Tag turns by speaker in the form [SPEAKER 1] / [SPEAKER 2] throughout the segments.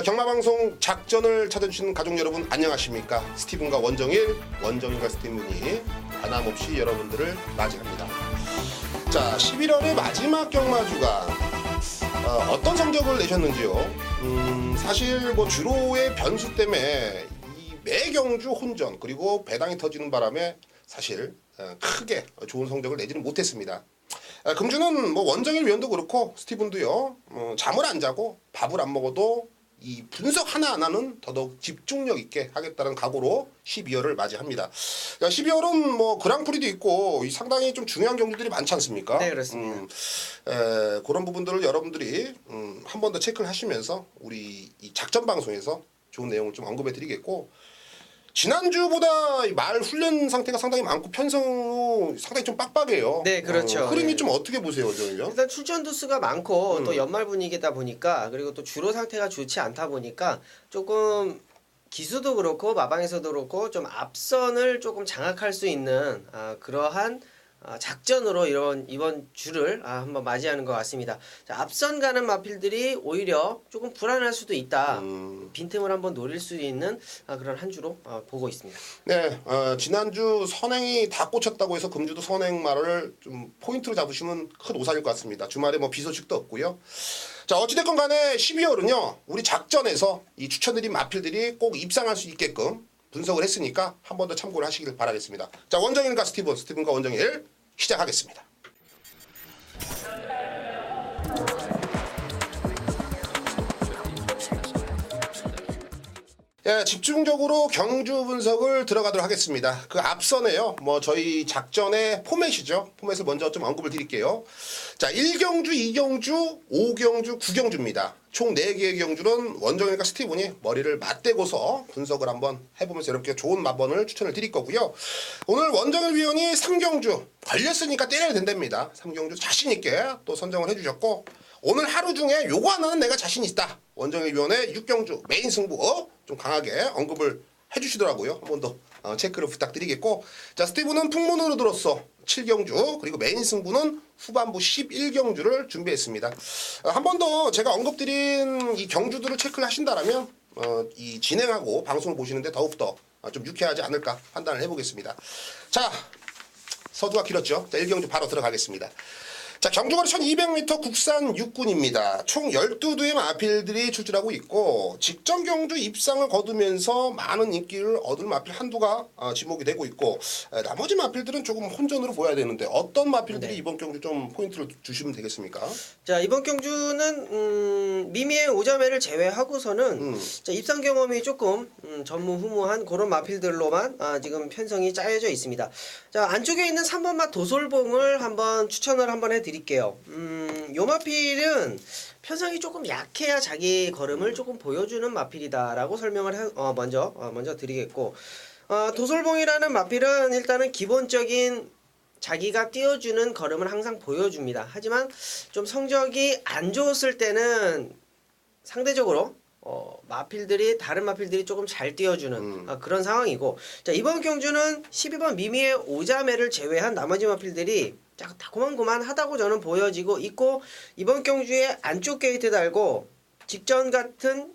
[SPEAKER 1] 자, 경마방송 작전을 찾아주시는 가족 여러분 안녕하십니까? 스티븐과 원정일과 스티븐이 변함없이 여러분들을 맞이합니다. 자, 11월의 마지막 경마주간 어떤 성적을 내셨는지요? 사실 뭐 주로의 변수 때문에 이 매경주 혼전 그리고 배당이 터지는 바람에 사실 크게 좋은 성적을 내지는 못했습니다. 금주는 뭐 원정일 위원도 그렇고 스티븐도요, 잠을 안 자고 밥을 안 먹어도 이 분석 하나하나는 더더욱 집중력 있게 하겠다는 각오로 12월을 맞이합니다. 12월은 뭐 그랑프리도 있고 상당히 좀 중요한 경기들이 많지 않습니까?
[SPEAKER 2] 네, 그렇습니다.
[SPEAKER 1] 그런 부분들을 여러분들이 한 번 더 체크를 하시면서 우리 이 작전 방송에서 좋은 내용을 좀 언급해 드리겠고, 지난주보다 말 훈련 상태가 상당히 많고 편성도 상당히 좀 빡빡해요.
[SPEAKER 2] 네, 그렇죠.
[SPEAKER 1] 흐름이
[SPEAKER 2] 네.
[SPEAKER 1] 좀 어떻게 보세요, 원정이요?
[SPEAKER 2] 일단 출전 두수가 많고 또 연말 분위기다 보니까, 그리고 또 주로 상태가 좋지 않다 보니까 조금 기수도 그렇고 마방에서도 그렇고 좀 앞선을 조금 장악할 수 있는 그러한 작전으로 이번 주를 한번 맞이하는 것 같습니다. 자, 앞선 가는 마필들이 오히려 조금 불안할 수도 있다. 빈틈을 한번 노릴 수 있는 그런 한 주로 보고 있습니다.
[SPEAKER 1] 네, 지난주 선행이 다 꽂혔다고 해서 금주도 선행말을 좀 포인트로 잡으시면 큰 오산일 것 같습니다. 주말에 뭐 비 소식도 없고요. 자, 어찌됐건 간에 12월은요, 우리 작전에서 이 추천드린 마필들이 꼭 입상할 수 있게끔 분석을 했으니까 한 번 더 참고를 하시길 바라겠습니다. 자, 원정일과 스티븐과 원정일 시작하겠습니다. 예, 집중적으로 경주 분석을 들어가도록 하겠습니다. 그 앞선에요, 뭐 저희 작전의 포맷이죠. 포맷을 먼저 좀 언급을 드릴게요. 자, 1경주, 2경주, 5경주, 9경주입니다. 총 4개의 경주는 원정일과 스티븐이 머리를 맞대고서 분석을 한번 해보면서 이렇게 좋은 마번을 추천을 드릴 거고요. 오늘 원정일 위원이 3경주 걸렸으니까 때려야 된답니다. 3경주 자신있게 또 선정을 해주셨고, 오늘 하루 중에 요거 하나는 내가 자신 있다. 원정일 위원의 6경주 메인 승부 좀 강하게 언급을 해주시더라고요. 한 번 더 체크를 부탁드리겠고, 자, 스티븐은 풍문으로 들었어 7경주, 그리고 메인 승부는 후반부 11경주를 준비했습니다. 한 번 더 제가 언급드린 이 경주들을 체크를 하신다라면 이 진행하고 방송을 보시는데 더욱더 좀 유쾌하지 않을까 판단을 해보겠습니다. 자, 서두가 길었죠. 자, 1경주 바로 들어가겠습니다. 자, 경주거리 1200m 국산 육군입니다. 총 12두의 마필들이 출전하고 있고, 직전 경주 입상을 거두면서 많은 인기를 얻은 마필 한두가 지목이 되고 있고, 나머지 마필들은 조금 혼전으로 보여야 되는데 어떤 마필들이 이번 경주 좀 포인트를 주시면 되겠습니까?
[SPEAKER 2] 자, 이번 경주는 미미의 오자매를 제외하고서는 자, 입상 경험이 조금 전무후무한 그런 마필들로만 지금 편성이 짜여져 있습니다. 자, 안쪽에 있는 3번마 도솔봉을 한번 추천을 한번 해드릴게요. 요 마필은 편성이 조금 약해야 자기 걸음을 조금 보여주는 마필이다라고 설명을 먼저 드리겠고, 도솔봉이라는 마필은 일단은 기본적인 자기가 띄워주는 걸음을 항상 보여줍니다. 하지만 좀 성적이 안 좋았을 때는 상대적으로 다른 마필들이 조금 잘 띄워주는 그런 상황이고, 자, 이번 경주는 12번 미미의 오자매를 제외한 나머지 마필들이 고만고만하다고 저는 보여지고 있고, 이번 경주에 안쪽 게이트 달고 직전 같은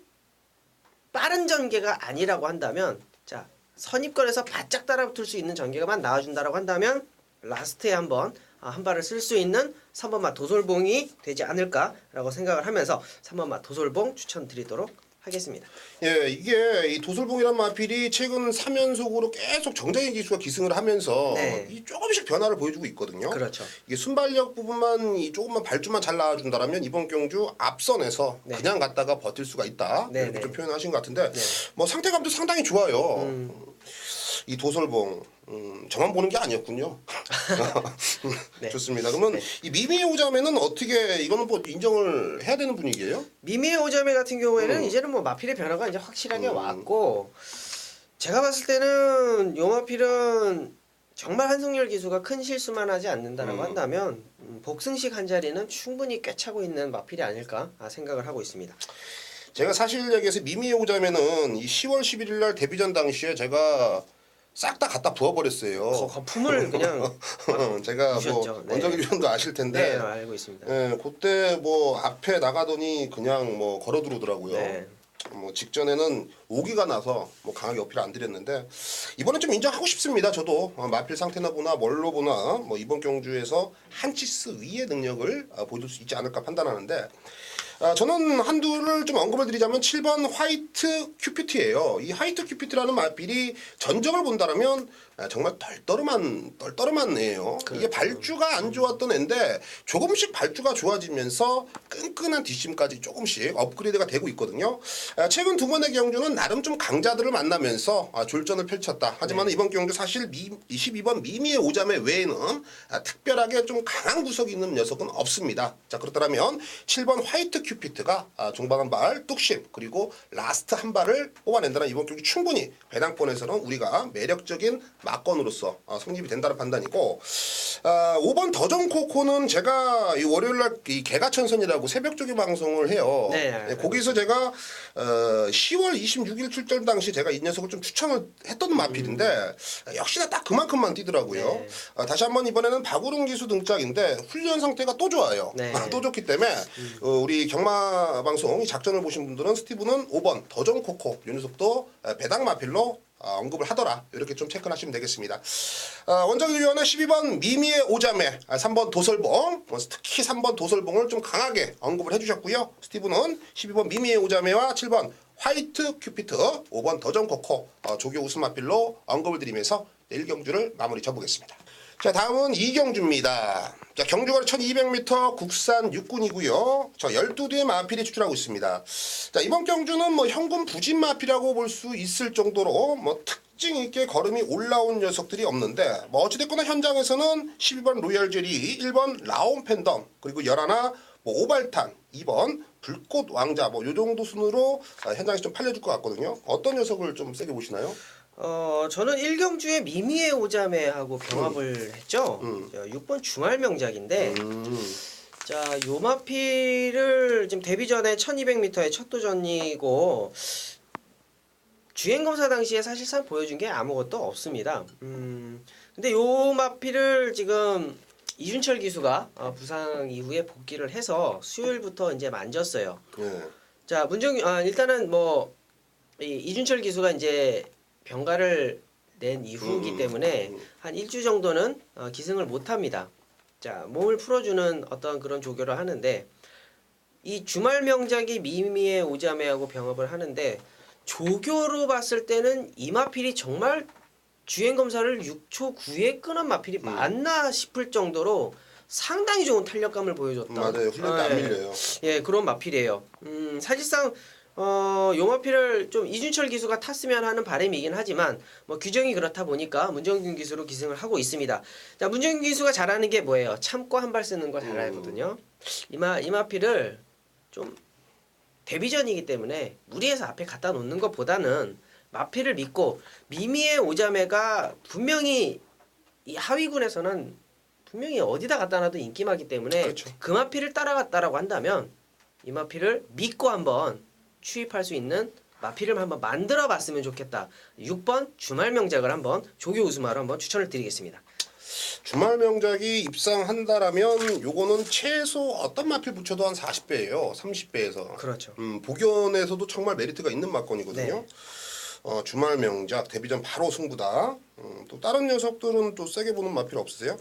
[SPEAKER 2] 빠른 전개가 아니라고 한다면, 자, 선입권에서 바짝 따라붙을 수 있는 전개가만 나와준다라고 한다면 라스트에 한 발을 쓸 수 있는 3번마 도솔봉이 되지 않을까라고 생각을 하면서 3번마 도솔봉 추천드리도록 하겠습니다.
[SPEAKER 1] 예, 이게 이 도솔봉이란 마필이 최근 3연속으로 계속 정적인 기수가 기승을 하면서 이 조금씩 변화를 보여주고 있거든요.
[SPEAKER 2] 그렇죠.
[SPEAKER 1] 이게 순발력 부분만 조금만 발주만 잘 나와준다라면 이번 경주 앞선에서 그냥 갔다가 버틸 수가 있다. 이렇게 좀 표현하신 것 같은데 뭐 상태감도 상당히 좋아요. 이 도솔봉 저만 보는 게 아니었군요. 좋습니다. 그러면 이 미미의 오자매는 어떻게, 이거는 뭐 인정을 해야 되는 분위기예요?
[SPEAKER 2] 미미의 오자매 같은 경우에는 이제는 뭐 마필의 변화가 이제 확실하게 왔고, 제가 봤을 때는 요 마필은 정말 한승열 기수가 큰 실수만 하지 않는다라고 한다면 복승식 한 자리는 충분히 꿰차고 있는 마필이 아닐까 생각을 하고 있습니다.
[SPEAKER 1] 제가 사실 얘기해서 미미의 오자매는 이 10월 11일 날 데뷔전 당시에 제가 싹 다 갖다 부어버렸어요.
[SPEAKER 2] 거품을 그냥
[SPEAKER 1] 제가
[SPEAKER 2] 부셨죠.
[SPEAKER 1] 뭐 원정일 위원도 아실 텐데,
[SPEAKER 2] 알고 있습니다.
[SPEAKER 1] 그때 뭐 앞에 나가더니 그냥 뭐 걸어 들어오더라고요. 뭐 직전에는 오기가 나서 뭐 강하게 어필을 안 드렸는데 이번엔 좀 인정하고 싶습니다. 저도 마필 상태나 보나 뭘로 보나 뭐 이번 경주에서 한 치스 위의 능력을 보여줄 수 있지 않을까 판단하는데 저는 한두를 좀 언급을 드리자면 7번 화이트 큐피트예요. 이 화이트 큐피트라는 마필이 전적을 본다라면 정말 떨떠름한 애예요. 이게 발주가 안 좋았던 애인데 조금씩 발주가 좋아지면서 끈끈한 뒷심까지 조금씩 업그레이드가 되고 있거든요. 최근 두 번의 경주는 나름 좀 강자들을 만나면서 졸전을 펼쳤다. 하지만 이번 경주 사실 22번 미미의 오자매 외에는 특별하게 좀 강한 구석이 있는 녀석은 없습니다. 자, 그렇다면 7번 화이트 큐피트가 종방 한 발, 뚝심 그리고 라스트 한 발을 뽑아낸다는 이번 경기 충분히 배당권에서는 우리가 매력적인 막건으로서 성립이 된다는 판단이고 5번 더정코코는 제가 이 월요일날 이 개가천선이라고 새벽 쪽에 방송을 해요.
[SPEAKER 2] 네.
[SPEAKER 1] 거기서 제가 10월 26일 출전 당시 제가 이 녀석을 좀 추천을 했던 마필인데 역시나 딱 그만큼만 뛰더라고요.
[SPEAKER 2] 네.
[SPEAKER 1] 다시 한번 이번에는 박우릉 기수 등짝인데 훈련 상태가 또 좋아요.
[SPEAKER 2] 네.
[SPEAKER 1] 또 좋기 때문에 우리 경마 방송 이 작전을 보신 분들은 스티브는 5번 더정코코 이 녀석도 배당 마필로 언급을 하더라. 이렇게 좀 체크하시면 되겠습니다. 원정위원은 12번 미미의 오자매, 3번 도설봉, 특히 3번 도설봉을 좀 강하게 언급을 해주셨고요. 스티브는 12번 미미의 오자매와 7번 화이트 큐피트, 5번 더정코코 조교 우승 마필로 언급을 드리면서 1경주를 마무리 쳐보겠습니다. 자, 다음은 2경주입니다. 자, 경주거리 1200m 국산 육군이고요. 저 12대의 마필이 추출하고 있습니다. 자, 이번 경주는 뭐 현금 부진 마필이라고 볼 수 있을 정도로 뭐 특징 있게 걸음이 올라온 녀석들이 없는데 뭐 어찌됐거나 현장에서는 12번 로얄 제리, 1번 라온 팬덤, 그리고 11 뭐 오발탄, 2번 불꽃 왕자 뭐 요 정도 순으로 현장에서 좀 팔려줄 것 같거든요. 어떤 녀석을 좀 세게 보시나요?
[SPEAKER 2] 저는 1경주에 미미의 오자매하고 병합을 했죠. 6번 주말 명작인데 자, 요 마필을 지금 데뷔 전에 1200m의 첫 도전이고 주행 검사 당시에 사실상 보여준 게 아무것도 없습니다. 근데 요 마필을 지금 이준철 기수가 부상 이후에 복귀를 해서 수요일부터 이제 만졌어요. 자, 일단은 뭐 이준철 기수가 이제 병가를 낸 이후이기 때문에 한 일주 정도는 기승을 못 합니다. 자, 몸을 풀어주는 어떤 그런 조교를 하는데 이 주말 명작이 미미의 오자매하고 병합을 하는데 조교로 봤을 때는 이 마필이 정말 주행 검사를 6초 9에 끄는 마필이 맞나 싶을 정도로 상당히 좋은 탄력감을 보여줬다.
[SPEAKER 1] 맞아요. 훈련 때 안 밀려요.
[SPEAKER 2] 예, 그런 마필이에요. 사실상 요 마필을 좀 이준철 기수가 탔으면 하는 바람이긴 하지만 뭐 규정이 그렇다 보니까 문정균 기수로 기승을 하고 있습니다. 자, 문정균 기수가 잘하는 게 뭐예요? 참고 한 발 쓰는 걸 잘하거든요. 이 마필을 좀 데뷔전이기 때문에 무리해서 앞에 갖다 놓는 것보다는 마필을 믿고 미미의 오자매가 분명히 이 하위군에서는 분명히 어디다 갖다 놔도 인기마기 때문에
[SPEAKER 1] 그렇죠.
[SPEAKER 2] 그 마필을 따라갔다라고 한다면 이 마필을 믿고 한번 취입할 수 있는 마필을 한번 만들어 봤으면 좋겠다. 6번 주말 명작을 한번 조교 우승마로 한번 추천을 드리겠습니다.
[SPEAKER 1] 주말 명작이 입상한다라면 요거는 최소 어떤 마필 붙여도 한 40배예요. 30배에서.
[SPEAKER 2] 그렇죠.
[SPEAKER 1] 복연에서도 정말 메리트가 있는 막건이거든요.
[SPEAKER 2] 네.
[SPEAKER 1] 주말 명작 데뷔전 바로 승부다. 또 다른 녀석들은 또 세게 보는 마필 없으세요?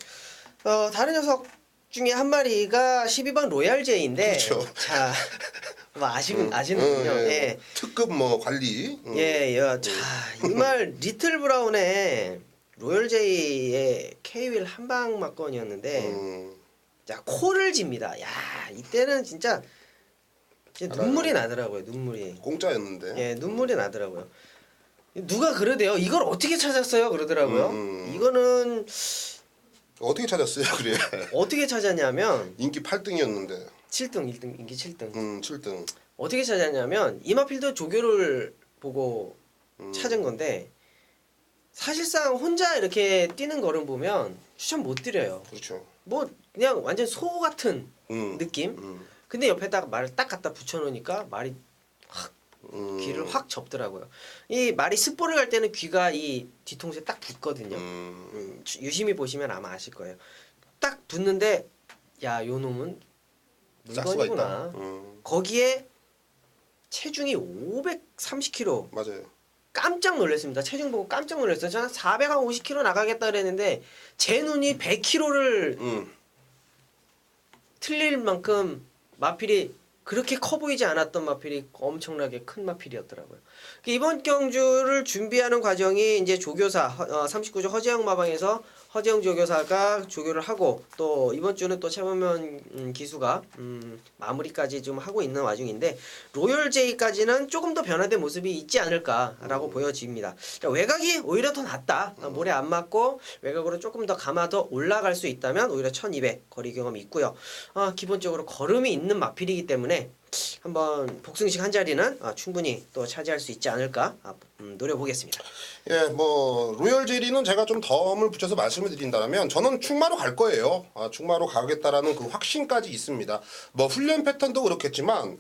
[SPEAKER 2] 다른 녀석 중에 한 마리가 12번 로얄 제이인데
[SPEAKER 1] 그렇죠.
[SPEAKER 2] 자, 뭐 아시는군요. 예.
[SPEAKER 1] 특급 뭐 관리.
[SPEAKER 2] 예, 자, 이 말 리틀 브라운의 로열 제이의 K윌 한방 막건이었는데 자, 코를 집니다. 야, 이때는 진짜 눈물이 나더라고요. 눈물이.
[SPEAKER 1] 공짜였는데.
[SPEAKER 2] 예, 눈물이 나더라고요. 누가 그러대요. 이걸 어떻게 찾았어요? 그러더라고요. 이거는
[SPEAKER 1] 어떻게 찾았어요, 그래?
[SPEAKER 2] 어떻게 찾았냐면
[SPEAKER 1] 인기 8등이었는데.
[SPEAKER 2] 7등, 1등, 인기 7등.
[SPEAKER 1] 7등.
[SPEAKER 2] 어떻게 찾았냐면 이마필드 조교를 보고 찾은 건데 사실상 혼자 이렇게 뛰는 걸음 보면 추천 못 드려요.
[SPEAKER 1] 그렇죠.
[SPEAKER 2] 뭐 그냥 완전 소 같은 느낌. 근데 옆에다가 말을 딱 갖다 붙여놓으니까 말이 확 귀를 확 접더라고요. 이 말이 습보를 갈 때는 귀가 이 뒤통수에 딱 붙거든요. 유심히 보시면 아마 아실 거예요. 딱 붙는데 야, 요 놈은 물건이구나. 거기에 체중이 530kg.
[SPEAKER 1] 맞아요.
[SPEAKER 2] 깜짝 놀랐습니다. 체중 보고 깜짝 놀랐어요. 저는 450kg 나가겠다 그랬는데 제 눈이 100kg를 틀릴 만큼 마필이 그렇게 커 보이지 않았던 마필이 엄청나게 큰 마필이었더라고요. 이번 경주를 준비하는 과정이 이제 조교사 39조 허재영 마방에서 허재영 조교사가 조교를 하고 또 이번 주는 또 최범현 기수가 마무리까지 좀 하고 있는 와중인데 로열 제이까지는 조금 더 변화된 모습이 있지 않을까라고 보여집니다. 자, 외곽이 오히려 더 낫다. 모래 안 맞고 외곽으로 조금 더 감아서 올라갈 수 있다면 오히려 1200 거리 경험이 있고요. 기본적으로 걸음이 있는 마필이기 때문에 한번 복승식 한 자리는 충분히 또 차지할 수 있지 않을까 노려보겠습니다.
[SPEAKER 1] 예, 뭐 로열 제리는 제가 좀 덤을 붙여서 말씀을 드린다면 저는 충마로 갈 거예요. 충마로 가겠다라는 그 확신까지 있습니다. 뭐 훈련 패턴도 그렇겠지만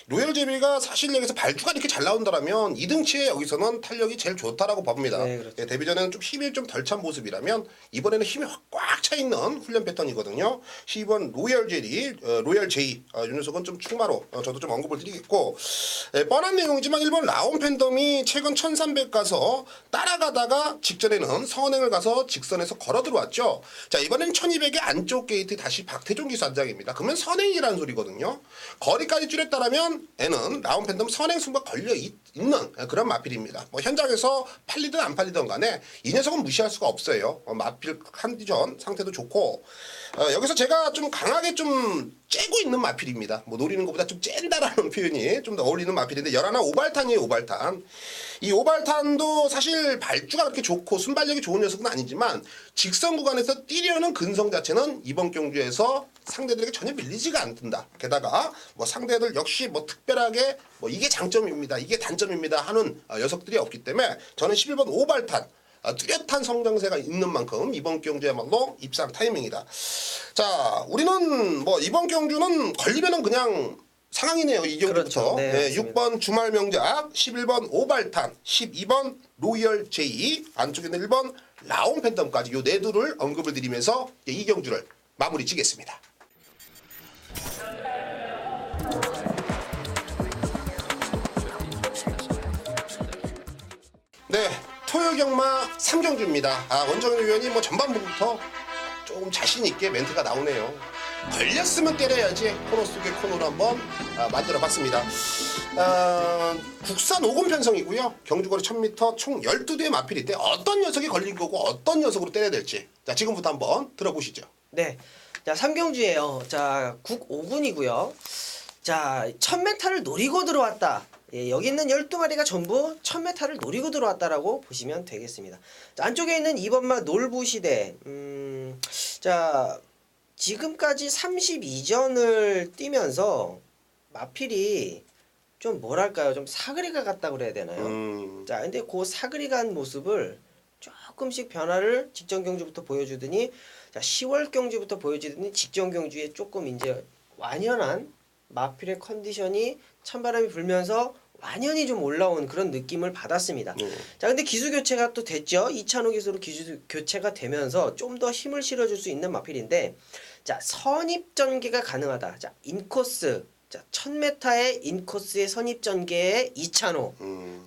[SPEAKER 1] 로열 제리가 사실 여기서 발주가 이렇게 잘 나온다라면 2등치에 여기서는 탄력이 제일 좋다라고 봅니다.
[SPEAKER 2] 네, 그렇죠.
[SPEAKER 1] 예, 데뷔전에는 좀 힘이 좀 덜 찬 모습이라면 이번에는 힘이 꽉 차 있는 훈련 패턴이거든요. 12번 로열 제리, 로열 제이 이 녀석은 좀 충마로 저도 좀 언급을 드리겠고 뻔한 내용이지만 1번 라온 팬덤이 최근 1300 가서 따라가다가 직전에는 선행을 가서 직선에서 걸어 들어왔죠. 자, 이번엔 1200의 안쪽 게이트 다시 박태종 기수 안장입니다. 그러면 선행이라는 소리거든요. 거리까지 줄였다라면 애는 라온 팬덤 선행 승부가 걸려 있는 그런 마필입니다. 뭐 현장에서 팔리든 안 팔리든 간에 이 녀석은 무시할 수가 없어요. 마필 컨디션 상태도 좋고 여기서 제가 좀 강하게 좀 째고 있는 마필입니다. 뭐 노리는 것보다 좀 쨘다라는 표현이 좀 더 어울리는 마필인데 11 오발탄이에요. 오발탄. 이 오발탄도 사실 발주가 그렇게 좋고 순발력이 좋은 녀석은 아니지만 직선 구간에서 뛰려는 근성 자체는 이번 경주에서 상대들에게 전혀 밀리지가 않는다. 게다가 뭐 상대들 역시 뭐 특별하게 뭐 이게 장점입니다. 이게 단점입니다 하는 녀석들이 없기 때문에 저는 11번 오발탄 뚜렷한 성장세가 있는 만큼 이번 경주야말로 입상 타이밍이다. 자, 우리는 뭐 이번 경주는 걸리면은 그냥 상황이네요. 이 경주부터.
[SPEAKER 2] 그렇죠. 네,
[SPEAKER 1] 6번 주말 명작, 11번 오발탄, 12번 로열 제이, 안쪽에는 1번 라온 팬덤까지 요 네 두를 언급을 드리면서 이 경주를 마무리 지겠습니다. 네. 토요경마 3경주입니다. 원정현 위원이 뭐 전반부부터 조금 자신있게 멘트가 나오네요. 걸렸으면 때려야지 코너 속의 코너로 한번 만들어봤습니다. 국산 5금 편성이고요. 경주거리 1000m 총 12대의 마필인데 어떤 녀석이 걸린 거고 어떤 녀석으로 때려야 될지 자 지금부터 한번 들어보시죠.
[SPEAKER 2] 네, 자 3경주예요. 자 국 5군이고요. 자 1000m를 노리고 들어왔다. 예, 여기 있는 12마리가 전부 1000m를 노리고 들어왔다라고 보시면 되겠습니다. 자, 안쪽에 있는 2번마 놀부시대. 자, 지금까지 32전을 뛰면서 마필이 좀 뭐랄까요? 좀 사그리가 같다 그래야 되나요? 자, 근데 그 사그리가 한 모습을 조금씩 변화를 직전 경주부터 보여주더니 자, 10월 경주부터 보여주더니 직전 경주에 조금 이제 완연한 마필의 컨디션이 찬바람이 불면서 완연히 좀 올라온 그런 느낌을 받았습니다. 자, 근데 기수 교체가 또 됐죠. 이찬호 기수로 기수 교체가 되면서 좀 더 힘을 실어줄 수 있는 마필인데, 자, 선입 전개가 가능하다. 자, 인코스. 자, 1000m의 인코스의 선입 전개의 이찬호.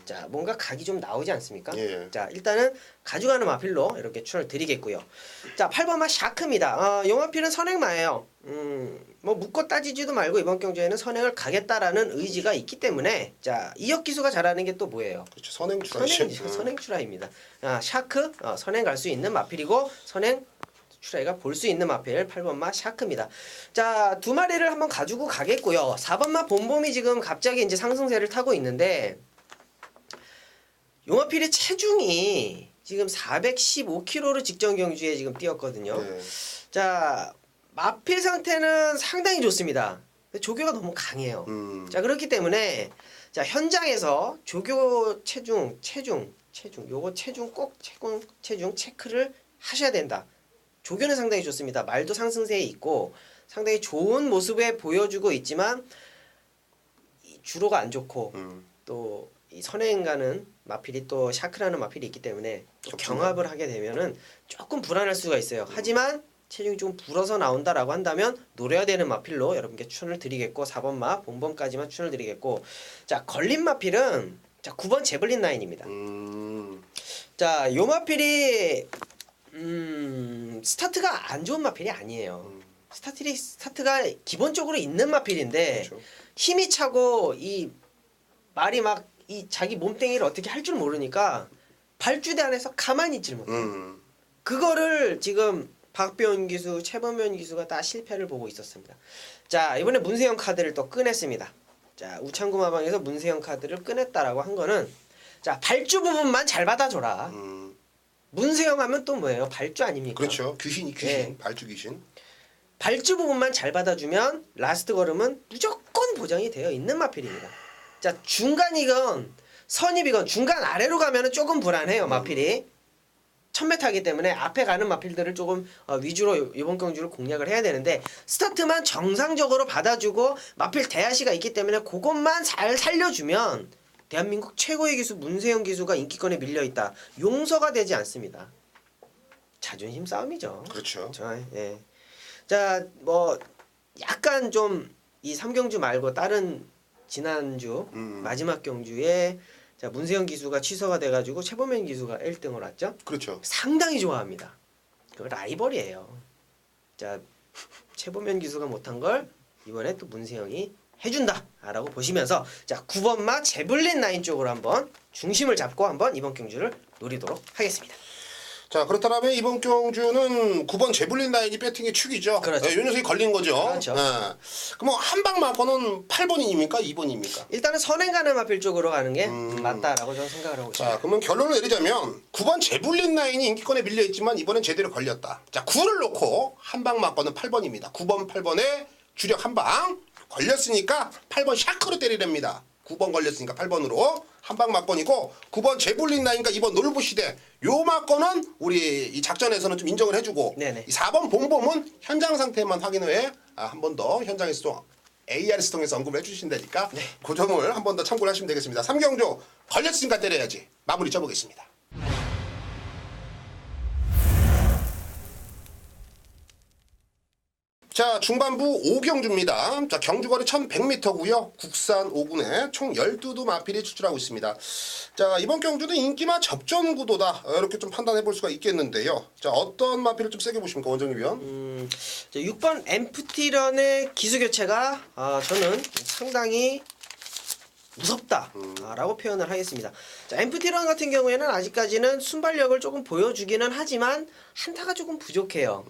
[SPEAKER 2] 자, 뭔가 각이 좀 나오지 않습니까?
[SPEAKER 1] 예.
[SPEAKER 2] 자, 일단은 가져가는 마필로 이렇게 추천을 드리겠고요. 자, 8번마 샤크입니다. 용마필은 선행마예요. 뭐 묻고 따지지도 말고 이번 경주에는 선행을 가겠다라는 의지가 있기 때문에 자, 이혁 기수가 잘하는 게 또 뭐예요?
[SPEAKER 1] 그렇죠. 선행출하죠.
[SPEAKER 2] 선행출하입니다. 샤크 선행 갈 수 있는 마필이고 선행 출하이가 볼 수 있는 마필 8번마 샤크입니다. 자, 두 마리를 한번 가지고 가겠고요. 4번마 봄봄이 지금 갑자기 이제 상승세를 타고 있는데 용마필의 체중이 지금 415kg로 직전 경주에 지금 뛰었거든요.
[SPEAKER 1] 네.
[SPEAKER 2] 자, 마필 상태는 상당히 좋습니다. 근데 조교가 너무 강해요. 자, 그렇기 때문에 자, 현장에서 조교 체중 요거 체중 꼭 체중 체크를 하셔야 된다. 조교는 상당히 좋습니다. 말도 상승세에 있고 상당히 좋은 모습에 보여주고 있지만 주로가 안 좋고 또 이 선행 가는 마필이 또 샤크라는 마필이 있기 때문에 또 경합을 하게 되면은 조금 불안할 수가 있어요. 하지만 체중이 좀 불어서 나온다라고 한다면 노려야 되는 마필로 여러분께 추천을 드리겠고 4번 마 본범까지만 추천을 드리겠고 자 걸린 마필은 자 9번 제블린 라인입니다. 자 요 마필이 스타트가 안 좋은 마필이 아니에요. 스타트가 기본적으로 있는 마필인데
[SPEAKER 1] 그렇죠.
[SPEAKER 2] 힘이 차고 이 말이 막 이 자기 몸뚱이를 어떻게 할 줄 모르니까 발주대 안에서 가만히 있질 못해요. 그거를 지금 박병현 기수, 최범현 기수가 다 실패를 보고 있었습니다. 자 이번에 문세영 카드를 또 꺼냈습니다. 자 우창구 마방에서 문세영 카드를 꺼냈다라고 한 거는 자 발주 부분만 잘 받아줘라. 문세영 하면 또 뭐예요? 발주 아닙니까?
[SPEAKER 1] 그렇죠. 귀신,
[SPEAKER 2] 네.
[SPEAKER 1] 발주 귀신.
[SPEAKER 2] 발주 부분만 잘 받아주면 라스트 걸음은 무조건 보장이 되어 있는 마필입니다. 자 중간이건 선입이건 중간 아래로 가면은 조금 불안해요 마필이. 1000m이기 때문에 앞에 가는 마필들을 조금 위주로 이번 경주를 공략을 해야 되는데 스타트만 정상적으로 받아주고 마필 대하시가 있기 때문에 그것만 잘 살려주면 대한민국 최고의 기수 문세영 기수가 인기권에 밀려있다. 용서가 되지 않습니다. 자존심 싸움이죠.
[SPEAKER 1] 그렇죠.
[SPEAKER 2] 예. 자, 뭐 약간 좀 이 3경주 말고 다른 지난주 마지막 경주에 자 문세영 기수가 취소가 돼가지고 최범현 기수가 1등을 왔죠.
[SPEAKER 1] 그렇죠.
[SPEAKER 2] 상당히 좋아합니다. 그 라이벌이에요. 자 최범현 기수가 못한 걸 이번에 또 문세영이 해준다라고 보시면서 자 9번마 제블린 라인 쪽으로 한번 중심을 잡고 한번 이번 경주를 노리도록 하겠습니다.
[SPEAKER 1] 자 그렇다면 이번 경주는 9번 제블린 라인이 배팅의 축이죠.
[SPEAKER 2] 그렇죠.
[SPEAKER 1] 요 녀석이 걸린 거죠.
[SPEAKER 2] 그렇죠.
[SPEAKER 1] 그럼 한방 마커는 8번입니까? 2번입니까?
[SPEAKER 2] 일단은 선행 가는 마필 쪽으로 가는 게 맞다라고 저는 생각을 하고 있습니다.
[SPEAKER 1] 자 그러면 결론을 내리자면 9번 제블린 라인이 인기권에 밀려있지만 이번엔 제대로 걸렸다. 자 9를 놓고 한방 마커는 8번입니다. 9번 8번에 주력 한방 걸렸으니까 8번 샤크로 때리랍니다. 9번 걸렸으니까 8번으로 한방 막건이고 9번 제블린 라인과 2번 놀부시대 요 막건은 우리 이 작전에서는 좀 인정을 해주고
[SPEAKER 2] 네네.
[SPEAKER 1] 이 4번 본범은 현장 상태만 확인 후에 한 번 더 현장에서 좀 ARS 통해서 언급을 해주신다니까 그 점을 한 번 더 참고를 하시면 되겠습니다. 3경주 걸렸으니까 때려야지 마무리 쳐보겠습니다. 자 중반부 5경주입니다. 자 경주거리 1100m고요. 국산 5군에 총 12두 마필이 출출하고 있습니다. 자 이번 경주는 인기마 접전 구도다 이렇게 좀 판단해 볼 수가 있겠는데요. 자 어떤 마필을 좀 세게 보십니까 원정희 위원?
[SPEAKER 2] 6번 엠프티런의 기수 교체가 저는 상당히 무섭다라고 표현을 하겠습니다. 자, 엠프티런 같은 경우에는 아직까지는 순발력을 조금 보여주기는 하지만 한타가 조금 부족해요.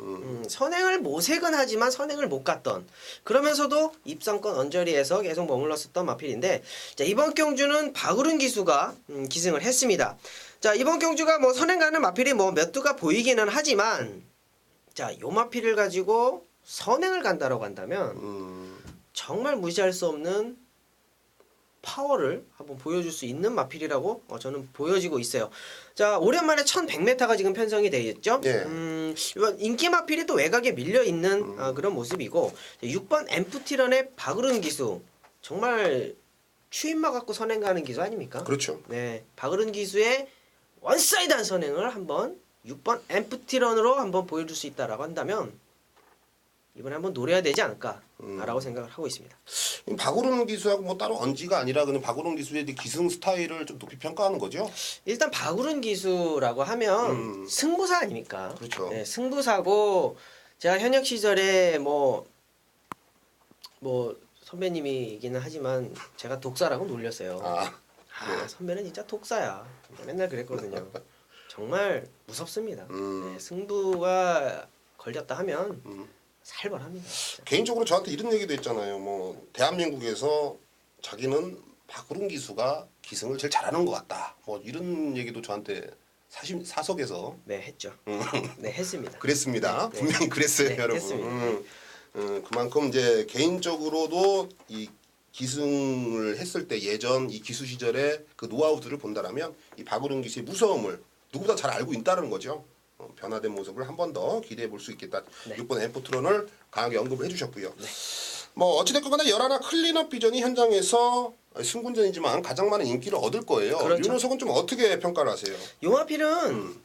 [SPEAKER 2] 선행을 모색은 하지만 선행을 못 갔던 그러면서도 입상권 언저리에서 계속 머물렀었던 마필인데 자, 이번 경주는 박우른 기수가 기승을 했습니다. 자 이번 경주가 뭐 선행 가는 마필이 뭐 몇 두가 보이기는 하지만 자 요 마필을 가지고 선행을 간다라고 한다면 정말 무시할 수 없는 파워를 한번 보여줄 수 있는 마필이라고 저는 보여지고 있어요. 자 오랜만에 1100m가 지금 편성이 되어 있죠.
[SPEAKER 1] 예.
[SPEAKER 2] 이번 인기 마필이 또 외곽에 밀려 있는 그런 모습이고 6번 엠프티런의 박으른 기수 정말 추임마 갖고 선행 가는 기수 아닙니까?
[SPEAKER 1] 그렇죠.
[SPEAKER 2] 네, 박으른 기수의 원사이드한 선행을 한번 6번 엠프티런으로 한번 보여줄 수 있다라고 한다면 이번에 한번 노려야 되지 않을까라고 생각을 하고 있습니다.
[SPEAKER 1] 박우른 기수하고 뭐 따로 언지가 아니라 그냥 박우른 기수의 기승 스타일을 좀 높이 평가하는 거죠.
[SPEAKER 2] 일단 박우른 기수라고 하면 승부사 아닙니까?
[SPEAKER 1] 그렇죠.
[SPEAKER 2] 네, 승부사고 제가 현역 시절에 뭐 선배님이기는 하지만 제가 독사라고 놀렸어요. 선배는 진짜 독사야. 맨날 그랬거든요. 정말 무섭습니다. 네, 승부가 걸렸다 하면 살벌합니다. 진짜.
[SPEAKER 1] 개인적으로 저한테 이런 얘기도 했잖아요. 뭐 대한민국에서 자기는 박우른 기수가 기승을 제일 잘하는 것 같다. 뭐 이런 얘기도 저한테 사석에서
[SPEAKER 2] 네 했죠. 네 했습니다.
[SPEAKER 1] 그랬습니다.
[SPEAKER 2] 네.
[SPEAKER 1] 분명히 그랬어요,
[SPEAKER 2] 네,
[SPEAKER 1] 여러분.
[SPEAKER 2] 했습니다.
[SPEAKER 1] 그만큼 이제 개인적으로도 이 기승을 했을 때 예전 이 기수 시절의 그 노하우들을 본다라면 이 박우른 기수의 무서움을 누구보다 잘 알고 있다는 거죠. 변화된 모습을 한 번 더 기대해 볼 수 있겠다.
[SPEAKER 2] 네.
[SPEAKER 1] 6번 엠포트론을 강하게 언급을 해주셨고요. 뭐 어찌됐건 간에 11 클린업 비전이 현장에서 승군전이지만 가장 많은 인기를 얻을 거예요.
[SPEAKER 2] 그렇죠.
[SPEAKER 1] 이 녀석은 좀 어떻게 평가를 하세요?
[SPEAKER 2] 용화필은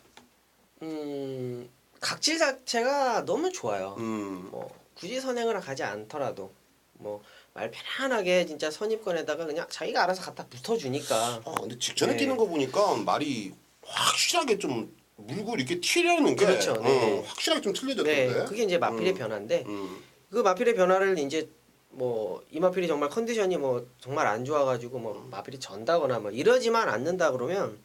[SPEAKER 2] 각질 자체가 너무 좋아요.
[SPEAKER 1] 음.
[SPEAKER 2] 뭐 굳이 선행을 가지 않더라도 뭐 말 편안하게 진짜 선입권에다가 그냥 자기가 알아서 갖다 붙어주니까.
[SPEAKER 1] 근데 직전에
[SPEAKER 2] 네.
[SPEAKER 1] 뛰는 거 보니까 말이 확실하게 좀 물고 이렇게 튀려는 게
[SPEAKER 2] 그렇죠. 네.
[SPEAKER 1] 확실하게 좀 틀려졌던데.
[SPEAKER 2] 네, 그게 이제 마필의 변화인데
[SPEAKER 1] 음.
[SPEAKER 2] 그 마필의 변화를 이제 뭐 이 마필이 정말 컨디션이 뭐 정말 안 좋아가지고 뭐 마필이 전다거나 뭐 이러지만 않는다 그러면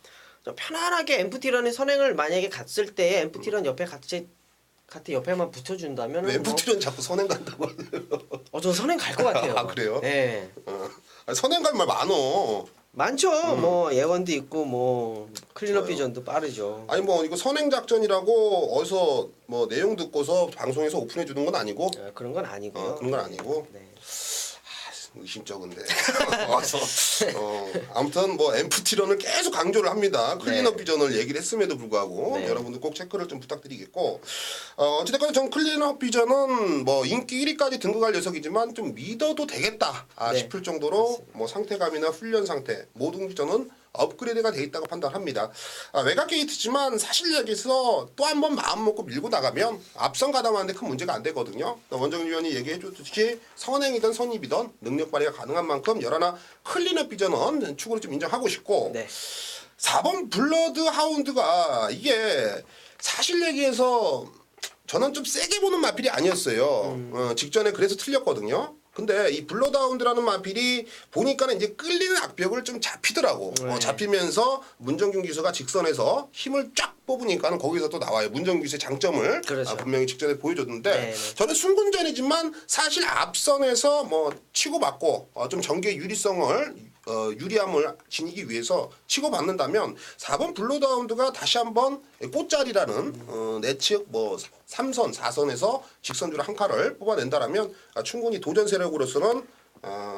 [SPEAKER 2] 좀 편안하게 엠프티런의 선행을 만약에 갔을 때 엠프티런 옆에 같이 옆에만 붙여준다면
[SPEAKER 1] 왜 엠프티런 자꾸 선행 간다고 하네요.
[SPEAKER 2] 저 선행 갈 것 같아요.
[SPEAKER 1] 아, 그래요?
[SPEAKER 2] 네.
[SPEAKER 1] 선행 갈 말 많어.
[SPEAKER 2] 많죠. 뭐 예원도 있고 뭐 클린업 비전도 빠르죠.
[SPEAKER 1] 아니 뭐 이거 선행 작전이라고 어디서 뭐 내용 듣고서 방송에서 오픈해 주는 건 아니고
[SPEAKER 2] 그런 건 아니고요.
[SPEAKER 1] 그런 건 아니고
[SPEAKER 2] 네.
[SPEAKER 1] 의심쩍은데. 와서 아무튼 뭐 엠프티런을 계속 강조를 합니다. 클린업
[SPEAKER 2] 네.
[SPEAKER 1] 비전을 얘기를 했음에도 불구하고
[SPEAKER 2] 네.
[SPEAKER 1] 여러분들 꼭 체크를 좀 부탁드리겠고 어찌됐건 전 클린업 비전은 뭐 인기 1위까지 등극할 녀석이지만 좀 믿어도 되겠다
[SPEAKER 2] 네.
[SPEAKER 1] 싶을 정도로 뭐 상태감이나 훈련 상태 모든 저는 업그레이드가 돼 있다고 판단합니다. 외곽 게이트지만 사실 여기서 또 한 번 마음 먹고 밀고 나가면 앞선 가담하는데 큰 문제가 안 되거든요. 원정윤 위원이 얘기해 줬듯이 선행이든 선입이든 능력 발휘가 가능한 만큼 열하나 클린업 비전은 축으로 좀 인정하고 싶고
[SPEAKER 2] 네.
[SPEAKER 1] 4번 블러드 하운드가 이게 사실 얘기해서 저는 좀 세게 보는 마필이 아니었어요. 직전에 그래서 틀렸거든요. 근데 이 블러드하운드라는 마필이 보니까는 이제 끌리는 악벽을 좀 잡히더라고.
[SPEAKER 2] 네.
[SPEAKER 1] 잡히면서 문정균 기수가 직선에서 힘을 쫙 뽑으니까는 거기서 또 나와요. 문정균 기수의 장점을
[SPEAKER 2] 그렇죠.
[SPEAKER 1] 분명히 직전에 보여줬는데
[SPEAKER 2] 네, 네.
[SPEAKER 1] 저는 순군전이지만 사실 앞선에서 뭐 치고받고 좀 전개 유리성을 유리함을 지니기 위해서 치고받는다면 4번 블러드하운드가 다시 한번 꽃자리라는 내측 뭐 3선, 4선에서 직선주로 한 칼을 뽑아낸다라면 충분히 도전 세력으로서는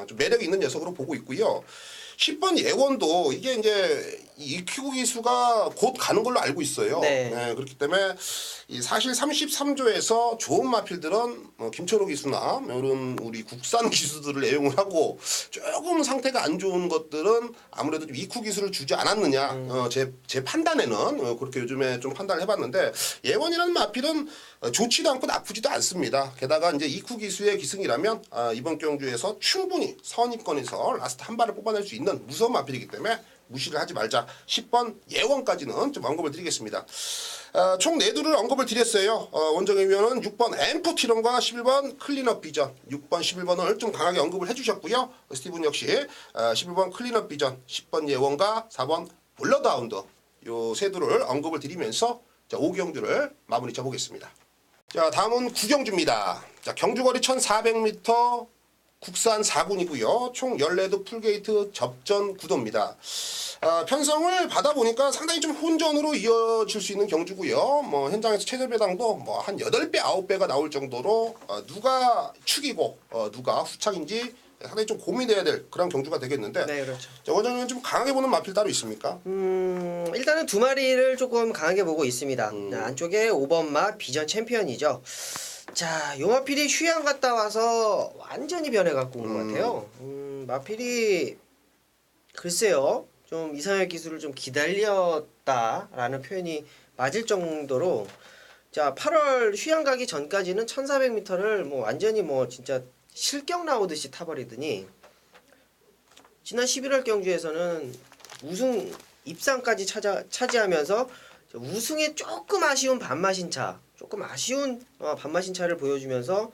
[SPEAKER 1] 좀 매력이 있는 녀석으로 보고 있고요. 10번 예원도 이게 이제 EQ 기수가 곧 가는 걸로 알고 있어요.
[SPEAKER 2] 네.
[SPEAKER 1] 그렇기 때문에 이 사실 33조에서 좋은 마필들은 김철호 기수나 이런 우리 국산 기수들을 애용을 하고 조금 상태가 안 좋은 것들은 아무래도 좀 EQ 기수를 주지 않았느냐. 제 판단에는 그렇게 요즘에 좀 판단을 해봤는데 예원이라는 마필은 좋지도 않고 나쁘지도 않습니다. 게다가 이제 EQ 기수의 기승이라면 이번 경주에서 충분히 선입권에서 라스트 한 발을 뽑아낼 수 있는 무서운 마필이기 때문에 무시를 하지 말자. 10번 예원까지는 좀 언급을 드리겠습니다. 총 4두를 언급을 드렸어요. 원정의 위원은 6번 엠프티런과 11번 클린업 비전, 6번, 11번을 좀 강하게 언급을 해주셨고요. 스티븐 역시 11번 클린업 비전, 10번 예원과 4번 블러드하운드 요 3두를 언급을 드리면서 자, 5경주를 마무리 쳐보겠습니다. 자, 다음은 9경주입니다. 자, 경주거리 1400m 국산 4군이고요. 총 14도 풀게이트 접전 구도입니다. 편성을 받아보니까 상당히 좀 혼전으로 이어질 수 있는 경주고요. 뭐 현장에서 최저 배당도 뭐 한 8배, 9배가 나올 정도로 누가 축이고 누가 후착인지 상당히 좀 고민해야 될 그런 경주가 되겠는데
[SPEAKER 2] 네, 그렇죠.
[SPEAKER 1] 원장님 좀 강하게 보는 마필 따로 있습니까?
[SPEAKER 2] 일단은 두 마리를 조금 강하게 보고 있습니다. 안쪽에 5번 마 비전 챔피언이죠. 자, 요 마필이 휴양 갔다 와서 완전히 변해갖고 온 것 같아요. 마필이 글쎄요, 좀 이상혁 기술을 좀 기다렸다라는 표현이 맞을 정도로 자 8월 휴양 가기 전까지는 1400m를 뭐 완전히 뭐 진짜 실격 나오듯이 타버리더니 지난 11월 경주에서는 우승 입상까지 차지하면서 우승에 조금 아쉬운 반마신차, 조금 아쉬운 반마신차를 보여주면서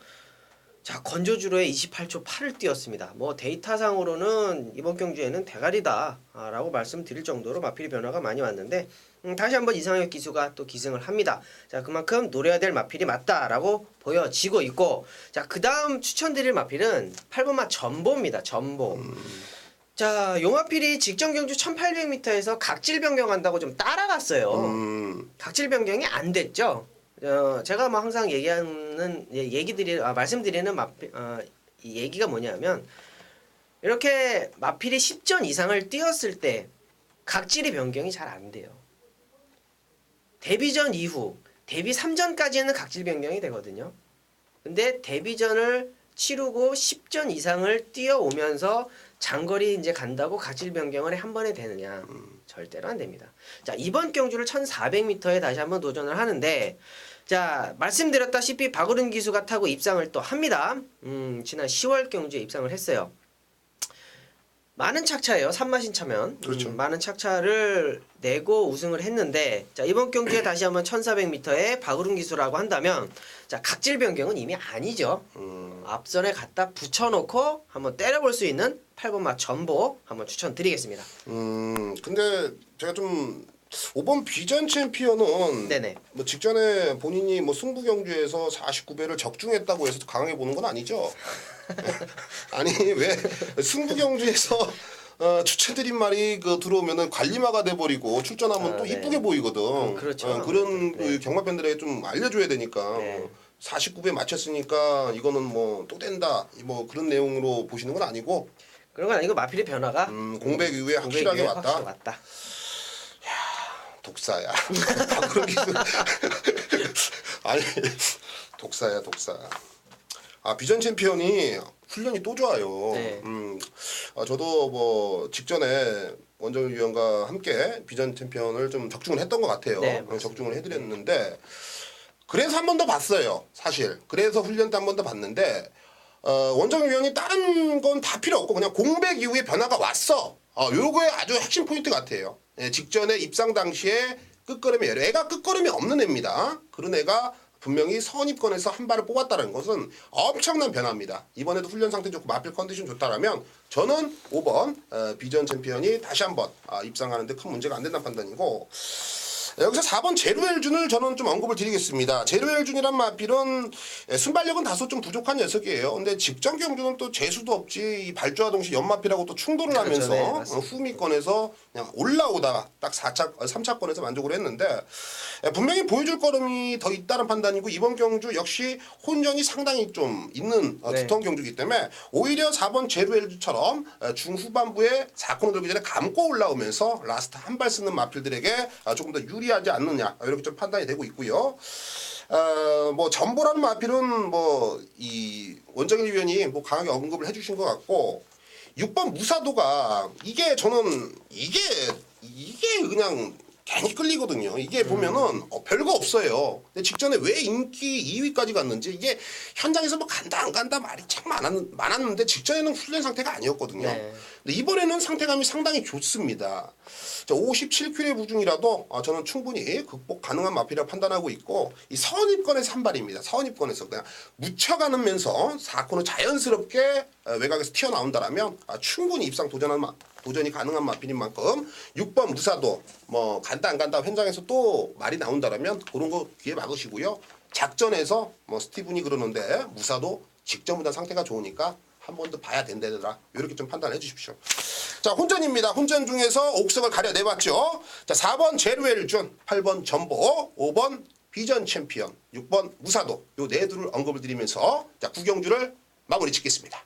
[SPEAKER 2] 자 건조주로에 28초 8을 뛰었습니다. 뭐 데이터상으로는 이번 경주에는 대가리다라고 말씀드릴 정도로 마필이 변화가 많이 왔는데 다시 한번 이상혁 기수가 또 기승을 합니다. 자 그만큼 노려야 될 마필이 맞다라고 보여지고 있고 자 그 다음 추천드릴 마필은 8번마 전보입니다. 전보. 자 용마필이 직전 경주 1800m에서 각질 변경한다고 좀 따라갔어요. 각질 변경이 안 됐죠. 제가 뭐 항상 얘기하는 말씀드리는 이 얘기가 뭐냐면 이렇게 마필이 10전 이상을 뛰었을 때 각질이 변경이 잘 안 돼요. 데뷔전 이후 데뷔 3전까지는 각질 변경이 되거든요. 근데 데뷔전을 치르고 10전 이상을 뛰어오면서 장거리 이제 간다고 각질 변경을 한 번에 되느냐? 절대로 안 됩니다. 자, 이번 경주를 1400m에 다시 한번 도전을 하는데, 자, 말씀드렸다시피 박우른 기수가 타고 입상을 또 합니다. 지난 10월 경주에 입상을 했어요. 많은 착차예요. 3마신 차면.
[SPEAKER 1] 그렇죠.
[SPEAKER 2] 많은 착차를 내고 우승을 했는데, 자, 이번 경주에 다시 한번 1400m에 박우른 기수라고 한다면, 자, 각질 변경은 이미 아니죠. 앞선에 갖다 붙여놓고 한번 때려볼 수 있는 8번 맛 전보 한번 추천드리겠습니다.
[SPEAKER 1] 근데 제가 좀 5번 비전 챔피언은
[SPEAKER 2] 네네.
[SPEAKER 1] 뭐 직전에 본인이 뭐 승부 경주에서 49배를 적중했다고 해서 강하게 보는 건 아니죠? 아니 왜 승부 경주에서 추천드린 말이 그 들어오면은 관리마가 돼버리고 출전하면 또
[SPEAKER 2] 네.
[SPEAKER 1] 이쁘게 보이거든.
[SPEAKER 2] 그렇죠.
[SPEAKER 1] 그런
[SPEAKER 2] 네.
[SPEAKER 1] 그 경마팬들에게 좀 알려줘야 되니까.
[SPEAKER 2] 네.
[SPEAKER 1] 49배 맞췄으니까 이거는 뭐 또 된다. 뭐 그런 내용으로 보시는 건 아니고.
[SPEAKER 2] 그런 건 아니고 마필의 변화가
[SPEAKER 1] 공백 이후에 확실하게 왔다.
[SPEAKER 2] 확실히 왔다.
[SPEAKER 1] 독사야. 그런 기술. 아니 독사야 독사. 아 비전 챔피언이 훈련이 또 좋아요.
[SPEAKER 2] 네.
[SPEAKER 1] 저도 뭐 직전에 원정일 위원과 함께 비전 챔피언을 좀 적중을 했던 것 같아요.
[SPEAKER 2] 네, 맞습니다.
[SPEAKER 1] 적중을 해드렸는데 그래서 한 번 더 봤어요. 사실 그래서 훈련 때 한 번 더 봤는데 원정일 위원이 다른 건 다 필요 없고 그냥 공백 이후에 변화가 왔어. 요거에 아주 핵심 포인트 같아요. 예, 직전에 입상 당시에 끝걸음이 애가 끝걸음이 없는 애입니다. 그런 애가 분명히 선입권에서 한 발을 뽑았다는 것은 엄청난 변화입니다. 이번에도 훈련 상태 좋고 마필 컨디션 좋다라면 저는 5번 비전 챔피언이 다시 한번 입상하는데 큰 문제가 안 된다는 판단이고 여기서 4번 제루엘준을 저는 좀 언급을 드리겠습니다. 제루엘준이란 마필은 순발력은 다소 좀 부족한 녀석이에요. 근데 직전 경주는 또 재수도 없지 이 발주와 동시 연마필하고 또 충돌을
[SPEAKER 2] 그렇죠.
[SPEAKER 1] 하면서
[SPEAKER 2] 네, 맞습니다.
[SPEAKER 1] 후미권에서 그냥 올라오다가 딱 3차권에서 만족을 했는데 분명히 보여줄 걸음이 더 있다는 판단이고 이번 경주 역시 혼전이 상당히 좀 있는
[SPEAKER 2] 네.
[SPEAKER 1] 두터운 경주이기 때문에 오히려 4번 제루엘준처럼 중후반부에 4코너 들기 전에 감고 올라오면서 라스트 한 발 쓰는 마필들에게 조금 더 유리하지 않느냐 이렇게 좀 판단이 되고 있고요. 뭐 전보라는 마필은 뭐 이 원정일 위원이 뭐 강하게 언급을 해주신 것 같고 6번 무사도가 이게 저는 이게 그냥 괜히 끌리거든요. 이게 보면은 별거 없어요. 근데 직전에 왜 인기 2위까지 갔는지 이게 현장에서 뭐 간다 안 간다 말이 참 많았는데 직전에는 훈련 상태가 아니었거든요.
[SPEAKER 2] 네.
[SPEAKER 1] 근데 이번에는 상태감이 상당히 좋습니다. 57kg의 무중이라도 저는 충분히 극복 가능한 마필이라고 판단하고 있고 이 선입권에서 한 발입니다. 선입권에서 그냥 묻혀가면서 4코너 자연스럽게 외곽에서 튀어나온다라면 충분히 입상 도전이 가능한 마필인 만큼 6번 무사도 뭐 간다 안 간다 현장에서 또 말이 나온다라면 그런 거 귀에 막으시고요. 작전에서 뭐 스티븐이 그러는데 무사도 직전보다 상태가 좋으니까 한 번 더 봐야 된다더라. 이렇게 좀 판단해 주십시오. 자, 혼전입니다. 혼전 중에서 옥석을 가려내봤죠. 자, 4번 제루엘준, 8번 전보, 5번 비전 챔피언, 6번 무사도 요 네 둘을 언급을 드리면서 자, 9경주를 마무리 짓겠습니다.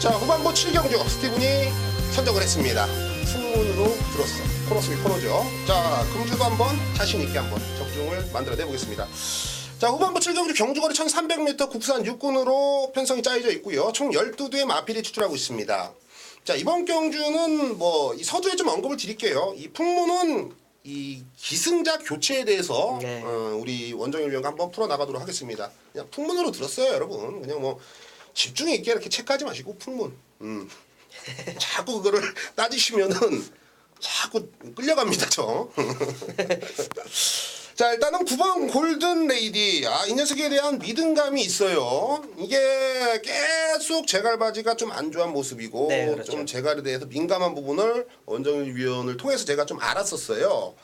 [SPEAKER 1] 자, 후반부 7경주 스티븐이 선정을 했습니다. 승문으로 들었어. 코너 속의 코너죠. 자, 금주도 한번 자신있게 한번 적중을 만들어내 보겠습니다. 자, 후반부 7경주 경주거리 1300m 국산 6군으로 편성이 짜여져 있고요. 총 12두의 마필이 추출하고 있습니다. 자, 이번 경주는 뭐 이 서두에 좀 언급을 드릴게요. 이 풍문은 이 기승자 교체에 대해서
[SPEAKER 2] 네.
[SPEAKER 1] 우리 원정일 위원과 한번 풀어나가도록 하겠습니다. 그냥 풍문으로 들었어요, 여러분. 그냥 뭐 집중 있게 이렇게 체크하지 마시고 풍문. 자꾸 그거를 따지시면은 자꾸 끌려갑니다, 저. 자, 일단은 9번 골든 레이디. 이 녀석에 대한 믿음감이 있어요. 이게 계속 제갈바지가 좀 안 좋은 모습이고,
[SPEAKER 2] 네, 그렇죠.
[SPEAKER 1] 좀 제갈에 대해서 민감한 부분을 원정일 위원을 통해서 제가 좀 알았었어요.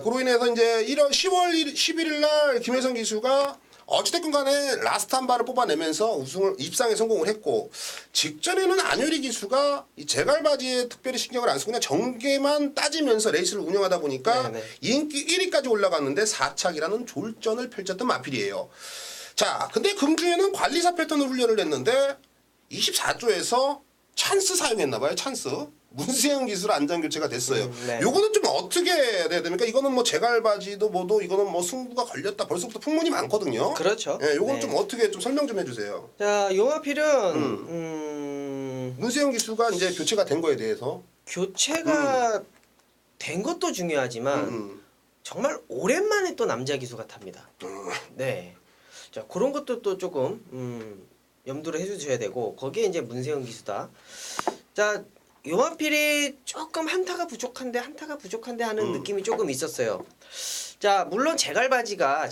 [SPEAKER 1] 그로 인해서 이제 10월 11일 날 김혜성 기수가 어찌됐건 간에 라스트 한 발을 뽑아내면서 입상에 성공을 했고 직전에는 안효리 기수가 이 제갈바지에 특별히 신경을 안 쓰고 그냥 정계만 따지면서 레이스를 운영하다 보니까
[SPEAKER 2] 네네.
[SPEAKER 1] 인기 1위까지 올라갔는데 4착이라는 졸전을 펼쳤던 마필이에요. 자, 근데 금주에는 관리사 패턴을 훈련을 했는데 24조에서 찬스 사용했나 봐요. 찬스. 문세영 기술 안장 교체가 됐어요.
[SPEAKER 2] 네.
[SPEAKER 1] 요거는 좀 어떻게 해야 됩니까? 이거는 뭐 제갈바지도 뭐도 이거는 뭐 승부가 걸렸다. 벌써부터 풍문이 많거든요.
[SPEAKER 2] 그렇죠.
[SPEAKER 1] 예, 요거는
[SPEAKER 2] 네.
[SPEAKER 1] 좀 어떻게 좀 설명 좀 해주세요.
[SPEAKER 2] 자, 요마필은
[SPEAKER 1] 문세영 기수가 이제 교체가 된 거에 대해서
[SPEAKER 2] 교체가 된 것도 중요하지만 정말 오랜만에 또 남자 기수가 탑니다. 네. 자, 그런 것도 또 조금 염두를 해주셔야 되고 거기에 이제 문세영 기수다. 자, 요마필이 조금 한타가 부족한데 하는 느낌이 조금 있었어요. 자, 물론 제갈바지가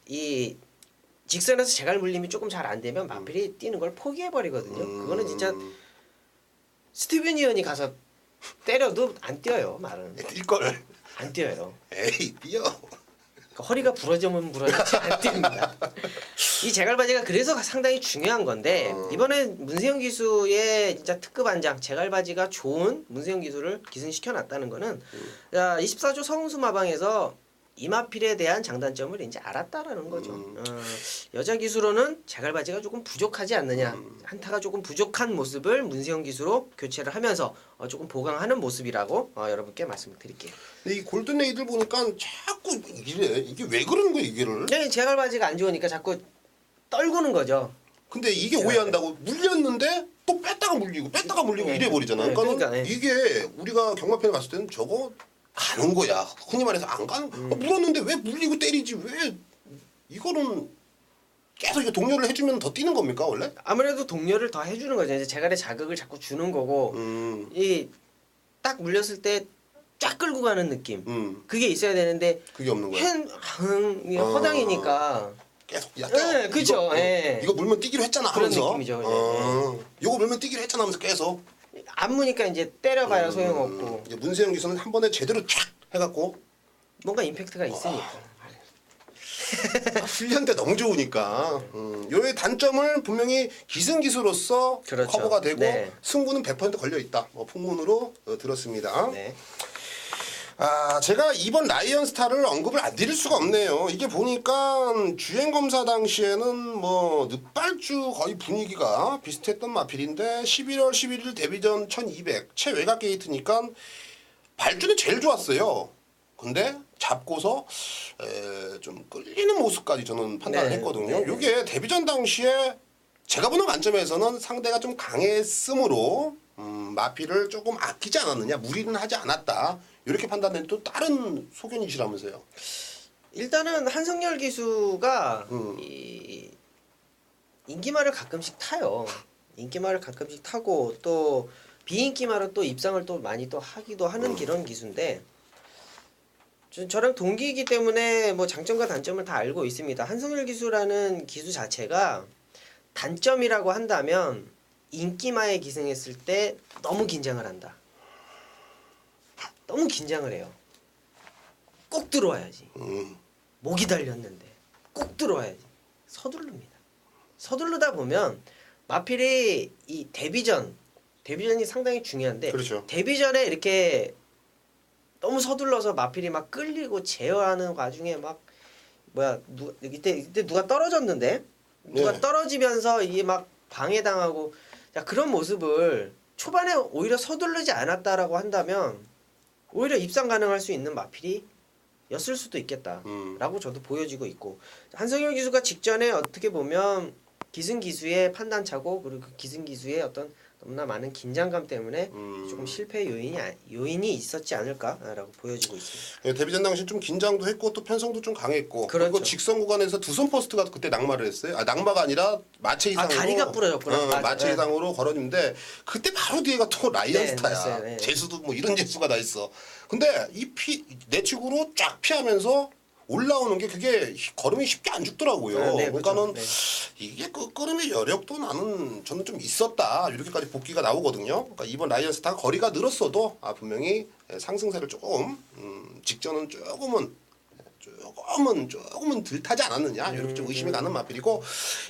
[SPEAKER 2] 이 직선에서 제갈 물림이 조금 잘 안 되면 마필이 뛰는 걸 포기해 버리거든요. 그거는 진짜 스티븐 이언이 가서 때려도 안 뛰어요. 말은
[SPEAKER 1] 뛸걸.
[SPEAKER 2] 안 뛰어요.
[SPEAKER 1] 에이 뛰어.
[SPEAKER 2] 그러니까 허리가 부러지면 부러지지 안 뜁니다. 이 제갈바지가 그래서 상당히 중요한 건데 이번에 문세영 기수의 진짜 특급 안장 제갈바지가 좋은 문세영 기수를 기승시켜 놨다는 거는 자, 24조 서흥수 마방에서 이마필에 대한 장단점을 이제 알았다라는 거죠. 여자 기수로는 제갈바지가 조금 부족하지 않느냐, 한타가 조금 부족한 모습을 문세영 기수로 교체를 하면서 조금 보강하는 모습이라고 여러분께 말씀을 드릴게요.
[SPEAKER 1] 근데 이 골든 레이들 보니까 자꾸 이래. 이게 왜 그러는 거야 이게를?
[SPEAKER 2] 네, 제갈바지가 안 좋으니까 자꾸 떨구는 거죠.
[SPEAKER 1] 근데 이게 오해한다고 물렸는데 또 뺐다가 물리고
[SPEAKER 2] 네.
[SPEAKER 1] 이래 버리잖아.
[SPEAKER 2] 네,
[SPEAKER 1] 그러니까
[SPEAKER 2] 그러니까, 네.
[SPEAKER 1] 이게 우리가 경마편에 갔을 때는 저거 가는 거야. 흔히 말해서 안 가는. 물었는데 왜 물리고 때리지? 왜 이거는 계속 이거 동료를 해주면 더 뛰는 겁니까 원래?
[SPEAKER 2] 아무래도 동료를 더 해주는 거죠. 이제 제갈의 자극을 자꾸 주는 거고 이 딱 물렸을 때 쫙 끌고 가는 느낌. 그게 있어야 되는데
[SPEAKER 1] 그게 없는 거야.
[SPEAKER 2] 이게 허당이니까
[SPEAKER 1] 계속 야,
[SPEAKER 2] 네, 그쵸.
[SPEAKER 1] 이거,
[SPEAKER 2] 예.
[SPEAKER 1] 이거 물면 뛰기로 했잖아
[SPEAKER 2] 그런
[SPEAKER 1] 하면서.
[SPEAKER 2] 느낌이죠.
[SPEAKER 1] 이거 물면 뛰기로 했잖아 하면서 계속.
[SPEAKER 2] 안 무니까 이제 때려봐야 소용없고
[SPEAKER 1] 이제 문세영 기수는 한 번에 제대로 촥 해갖고
[SPEAKER 2] 뭔가 임팩트가 있으니까.
[SPEAKER 1] 훈련때 너무 좋으니까 요의 단점을 분명히 기승기수로서
[SPEAKER 2] 그렇죠.
[SPEAKER 1] 커버가 되고
[SPEAKER 2] 네.
[SPEAKER 1] 승부는 100% 걸려있다. 풍문으로 들었습니다.
[SPEAKER 2] 네.
[SPEAKER 1] 아, 제가 이번 라이언스타를 언급을 안 드릴 수가 없네요. 이게 보니까 주행검사 당시에는 뭐 늦발주 거의 분위기가 비슷했던 마필인데 11월 11일 데뷔전 1200 최외곽 게이트니까 발주는 제일 좋았어요. 근데 잡고서 좀 끌리는 모습까지 저는 판단을
[SPEAKER 2] 네,
[SPEAKER 1] 했거든요.
[SPEAKER 2] 네.
[SPEAKER 1] 이게 데뷔전 당시에 제가 보는 관점에서는 상대가 좀 강했으므로 마필을 조금 아끼지 않았느냐, 무리는 하지 않았다. 이렇게 판단된 또 다른 소견이시라면서요.
[SPEAKER 2] 일단은 한성열 기수가 이 인기말을 가끔씩 타요. 인기말을 가끔씩 타고 또 비인기말은 또 입상을 또 많이 또 하기도 하는 그런 기수인데 저랑 동기이기 때문에 뭐 장점과 단점을 다 알고 있습니다. 한성열 기수라는 기수 자체가 단점이라고 한다면 인기마에 기승했을 때 너무 긴장을 한다. 너무 긴장을 해요. 꼭 들어와야지. 목이 달렸는데 꼭 들어와야지. 서두릅니다. 서두르다 보면 마필이 이 데뷔전이 상당히 중요한데
[SPEAKER 1] 그렇죠.
[SPEAKER 2] 데뷔전에 이렇게 너무 서둘러서 마필이 막 끌리고 제어하는 와중에 막 이때 누가 떨어졌는데 누가
[SPEAKER 1] 네.
[SPEAKER 2] 떨어지면서 이게 막 방해당하고 자 그런 모습을 초반에 오히려 서두르지 않았다라고 한다면 오히려 입상 가능할 수 있는 마필이 였을 수도 있겠다라고 저도 보여지고 있고 한성열 기수가 직전에 어떻게 보면 기승 기수의 판단차고 그리고 그 기승 기수의 어떤 너무나 많은 긴장감 때문에 조금 실패 요인이 있었지 않을까라고 보여지고 있습니다.
[SPEAKER 1] 예, 데뷔전 당시 좀 긴장도 했고 또 편성도 좀 강했고
[SPEAKER 2] 그렇죠.
[SPEAKER 1] 그리고 직선 구간에서 두 손 포스트가 그때 낙마를 했어요. 아 낙마가 아니라 마체 이상으로
[SPEAKER 2] 다리가 부러졌구나. 맞아.
[SPEAKER 1] 마체
[SPEAKER 2] 네.
[SPEAKER 1] 이상으로 걸어졌는데 그때 바로 뒤에가 또 라이언스타야.
[SPEAKER 2] 네, 맞아요. 네.
[SPEAKER 1] 재수도 뭐 이런 재수가 다 있어. 근데 이 내측으로 쫙 피하면서 올라오는 게 그게 걸음이 쉽게 안 죽더라고요.
[SPEAKER 2] 네,
[SPEAKER 1] 그러니까는
[SPEAKER 2] 그렇죠.
[SPEAKER 1] 이게 끌음의 여력도 저는 좀 있었다. 이렇게까지 복귀가 나오거든요. 그러니까 이번 라이언스타가 거리가 늘었어도 분명히 상승세를 조금 직전은 조금은 조금은 덜 타지 않았느냐 이렇게 좀 의심이 가는 마필이고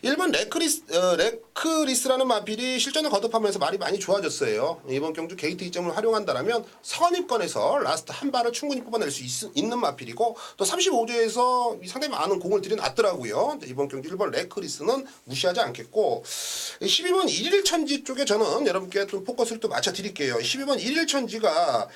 [SPEAKER 1] 1번 레크리스라는 마필이 실전을 거듭하면서 말이 많이 좋아졌어요. 이번 경주 게이트 이점을 활용한다면 선입권에서 라스트 한 발을 충분히 뽑아낼 수 있는 마필이고 또 35조에서 상당히 많은 공을 들여놨더라고요. 이번 경주 1번 레크리스는 무시하지 않겠고 12번 1일천지 쪽에 저는 여러분께 좀 포커스를 또 맞춰드릴게요. 12번 1일천지가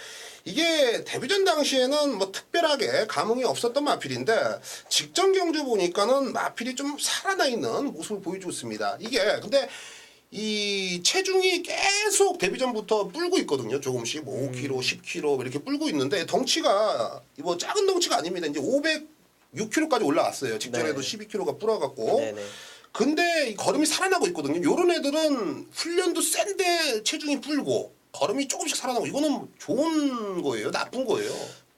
[SPEAKER 1] 이게 데뷔전 당시에는 뭐 특별하게 감흥이 없었던 마필인데 직전 경주 보니까는 마필이 좀 살아나 있는 모습을 보여주었습니다. 이게 근데 이 체중이 계속 데뷔전부터 불고 있거든요. 조금씩 뭐 5kg, 10kg 이렇게 불고 있는데 덩치가 뭐 작은 덩치가 아닙니다. 이제 506kg까지 올라왔어요. 직전에도 12kg가 불어갖고.
[SPEAKER 2] 네네.
[SPEAKER 1] 근데 이 걸음이 살아나고 있거든요. 요런 애들은 훈련도 센데 체중이 불고 걸음이 조금씩 살아나고 이거는 좋은 거예요? 나쁜 거예요?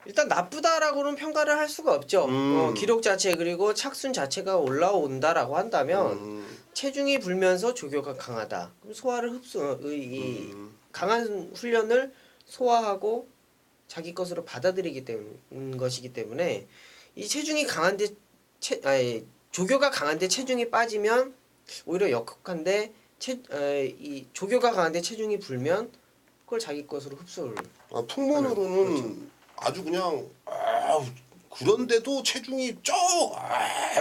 [SPEAKER 2] 일단 나쁘다라고는 평가를 할 수가 없죠. 기록 자체 그리고 착순 자체가 올라온다라고 한다면 체중이 불면서 조교가 강하다. 그럼 소화를 강한 훈련을 소화하고 자기 것으로 받아들이기 때문 것이기 때문에 이 체중이 강한데 조교가 강한데 체중이 빠지면 오히려 역학한데 이 조교가 강한데 체중이 불면 그걸 자기 것으로 흡수를.
[SPEAKER 1] 풍문으로는
[SPEAKER 2] 그렇죠.
[SPEAKER 1] 아주 그냥 그런데도 체중이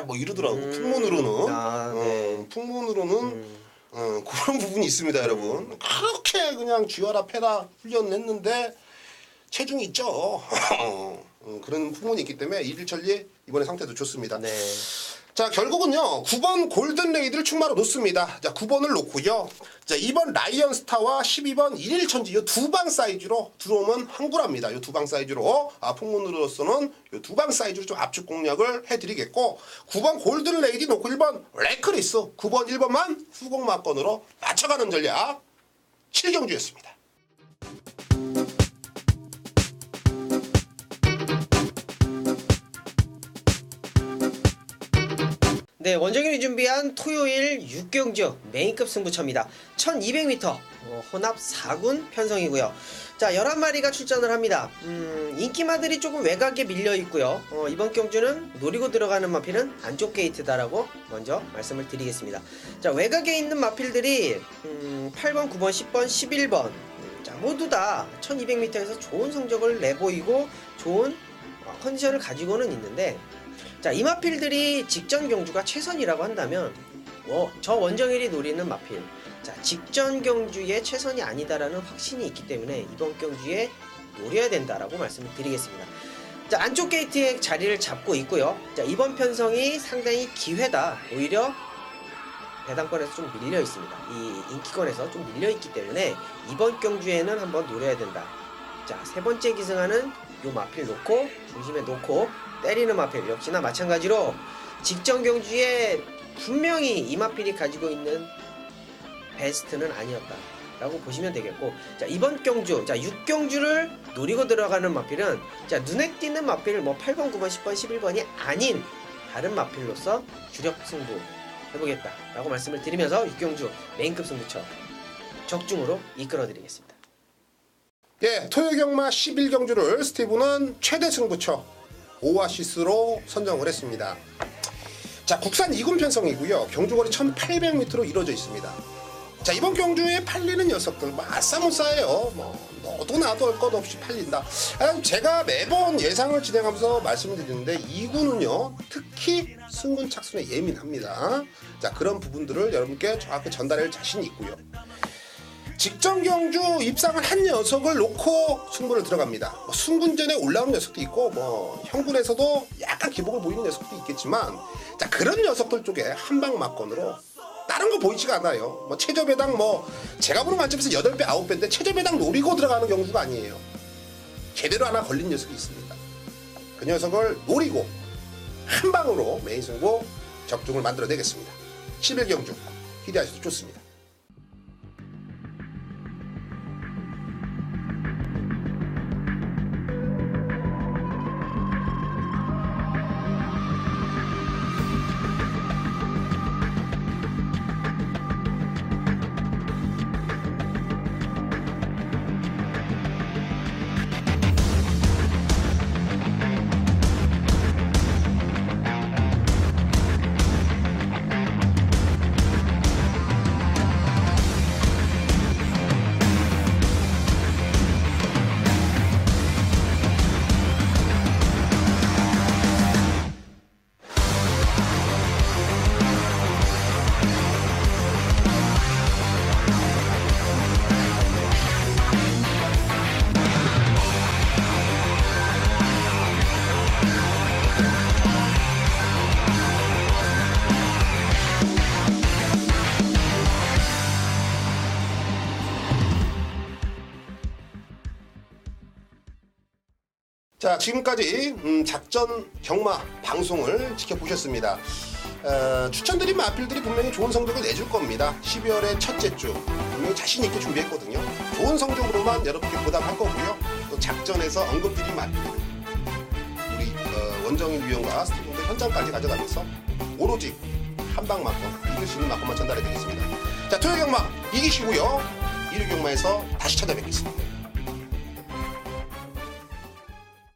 [SPEAKER 1] 뭐 이러더라고. 풍문으로는
[SPEAKER 2] 네.
[SPEAKER 1] 풍문으로는 그런 부분이 있습니다, 여러분. 그렇게 그냥 쥐어라 패라 훈련했는데 체중이 있죠. 그런 풍문이 있기 때문에 일일천리 이번에 상태도 좋습니다.
[SPEAKER 2] 네.
[SPEAKER 1] 자, 결국은요 9번 골든레이드를 충마로 놓습니다. 자, 9번을 놓고요. 자, 2번 라이언스타와 12번 1일천지 이 두 방 사이즈로 들어오면 항구랍니다. 이 두 방 사이즈로 풍문으로서는 이 두 방 사이즈로 좀 압축 공략을 해드리겠고 9번 골든레이디 놓고 1번 레크리스 9번 1번만 후공마건으로 맞춰가는 전략 7경주였습니다.
[SPEAKER 2] 네, 원정일이 준비한 토요일 6경주 메인급 승부처입니다. 1200m 혼합 4군 편성이고요. 자, 11마리가 출전을 합니다. 인기마들이 조금 외곽에 밀려 있고요. 이번 경주는 노리고 들어가는 마필은 안쪽 게이트다라고 먼저 말씀을 드리겠습니다. 자, 외곽에 있는 마필들이 8번, 9번, 10번, 11번 자, 모두 다 1200m에서 좋은 성적을 내보이고 좋은 컨디션을 가지고는 있는데 자, 이 마필들이 직전 경주가 최선이라고 한다면 저 원정일이 노리는 마필 자, 직전 경주의 최선이 아니다라는 확신이 있기 때문에 이번 경주에 노려야 된다라고 말씀을 드리겠습니다. 자, 안쪽 게이트에 자리를 잡고 있고요. 자, 이번 편성이 상당히 기회다. 오히려 배당권에서 좀 밀려 있습니다. 이 인기권에서 좀 밀려 있기 때문에 이번 경주에는 한번 노려야 된다. 자, 세 번째 기승하는 요 마필 놓고 중심에 놓고 때리는 마필 역시나 마찬가지로 직전 경주에 분명히 이 마필이 가지고 있는 베스트는 아니었다 라고 보시면 되겠고 자, 이번 경주 자 6경주를 노리고 들어가는 마필은 자, 눈에 띄는 마필 뭐 8번 9번 10번 11번이 아닌 다른 마필로서 주력 승부 해보겠다 라고 말씀을 드리면서 6경주 메인급 승부처 적중으로 이끌어 드리겠습니다.
[SPEAKER 1] 예, 토요 경마 11경주를 스티브는 최대 승부처 오아시스로 선정을 했습니다. 자, 국산 2군 편성이고요. 경주거리 1800m로 이루어져 있습니다. 자, 이번 경주에 팔리는 녀석들 아싸무싸예요. 너도 나도 할 것 없이 팔린다. 제가 매번 예상을 진행하면서 말씀드리는데 2군은요 특히 승군 착순에 예민합니다. 자, 그런 부분들을 여러분께 정확히 전달할 자신이 있고요. 직전 경주 입상을 한 녀석을 놓고 승부를 들어갑니다. 승군전에 올라오는 녀석도 있고 형군에서도 약간 기복을 보이는 녀석도 있겠지만 자, 그런 녀석들 쪽에 한방 막건으로 다른 거 보이지가 않아요. 최저배당 제가 보는 관점에서 8배 9배인데 최저배당 노리고 들어가는 경주가 아니에요. 제대로 하나 걸린 녀석이 있습니다. 그 녀석을 노리고 한방으로 메인 승부 적중을 만들어내겠습니다. 11경주 기대하셔도 좋습니다. 자, 지금까지 작전 경마 방송을 지켜보셨습니다. 추천드린 마필들이 분명히 좋은 성적을 내줄 겁니다. 12월의 첫째 주 분명히 자신 있게 준비했거든요. 좋은 성적으로만 여러분께 보답할 거고요. 또 작전에서 언급드린 마필 우리 원정인 위원과 스티븐들 현장까지 가져가면서 오로지 한방만큼 이길 수 있는 만큼만 전달해 드리겠습니다. 자, 토요 경마 이기시고요. 일요 경마에서 다시 찾아뵙겠습니다.